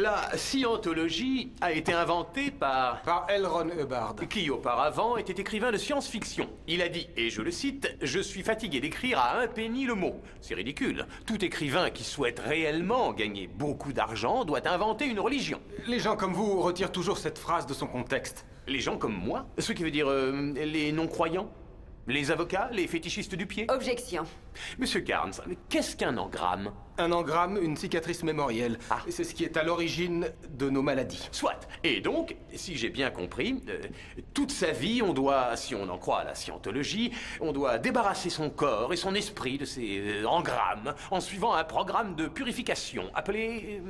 La scientologie a été inventée par L. Ron Hubbard. qui auparavant était écrivain de science-fiction. Il a dit, et je le cite, « Je suis fatigué d'écrire à un penny le mot ». C'est ridicule. Tout écrivain qui souhaite réellement gagner beaucoup d'argent doit inventer une religion. Les gens comme vous retirent toujours cette phrase de son contexte. Les gens comme moi, ce qui veut dire les non-croyants, les avocats, les fétichistes du pied. Objection. Monsieur Carnes, qu'est-ce qu'un engramme? Un engramme, une cicatrice mémorielle. Ah. C'est ce qui est à l'origine de nos maladies. Soit. Et donc, si j'ai bien compris, toute sa vie, on doit, si on en croit à la scientologie, on doit débarrasser son corps et son esprit de ces engrammes en suivant un programme de purification appelé...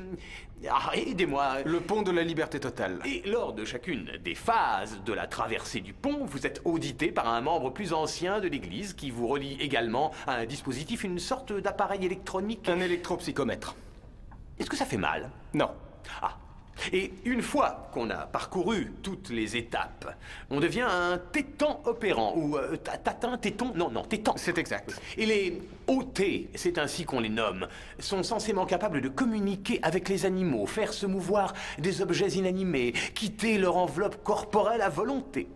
aidez-moi... Le pont de la liberté totale. Et lors de chacune des phases de la traversée du pont, vous êtes audité par un membre plus ancien de l'Église qui vous relie également à un dispositif, une sorte d'appareil électronique. Un électropsychomètre. Est-ce que ça fait mal? Non. Ah. Et une fois qu'on a parcouru toutes les étapes, on devient un tétan opérant, ou tatin, téton, non, tétan. C'est exact. Et les OT, c'est ainsi qu'on les nomme, sont censément capables de communiquer avec les animaux, faire se mouvoir des objets inanimés, quitter leur enveloppe corporelle à volonté.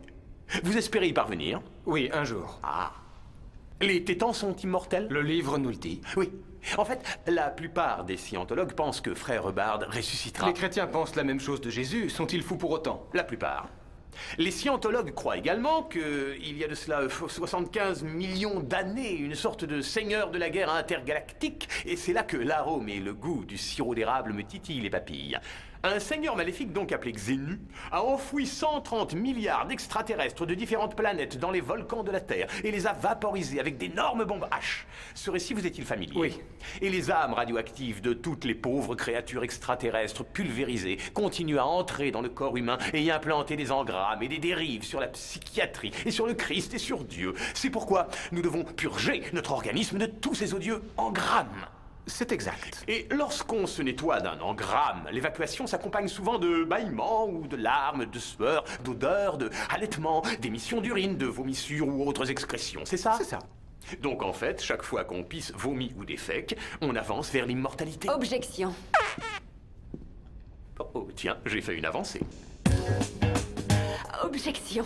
Vous espérez y parvenir? Oui, un jour. Ah. Les tétans sont immortels? Le livre nous le dit. Oui. En fait, la plupart des scientologues pensent que Frère Hubbard ressuscitera. Les chrétiens pensent la même chose de Jésus. Sont-ils fous pour autant? La plupart. Les scientologues croient également qu'il y a de cela 75 millions d'années, une sorte de seigneur de la guerre intergalactique, et c'est là que l'arôme et le goût du sirop d'érable me titillent les papilles. Un seigneur maléfique, donc appelé Xenu, a enfoui 130 milliards d'extraterrestres de différentes planètes dans les volcans de la Terre et les a vaporisés avec d'énormes bombes H. Ce récit vous est-il familier? Oui. Et les âmes radioactives de toutes les pauvres créatures extraterrestres pulvérisées continuent à entrer dans le corps humain et y implanter des engrammes et des dérives sur la psychiatrie et sur le Christ et sur Dieu. C'est pourquoi nous devons purger notre organisme de tous ces odieux engrammes. C'est exact. Et lorsqu'on se nettoie d'un engramme, l'évacuation s'accompagne souvent de bâillements ou de larmes, de sueur, d'odeurs, de halètements, d'émissions d'urine, de vomissures ou autres excrétions, c'est ça? C'est ça. Donc en fait, chaque fois qu'on pisse, vomit ou défèque, on avance vers l'immortalité. Objection. Oh, tiens, j'ai fait une avancée. Objection.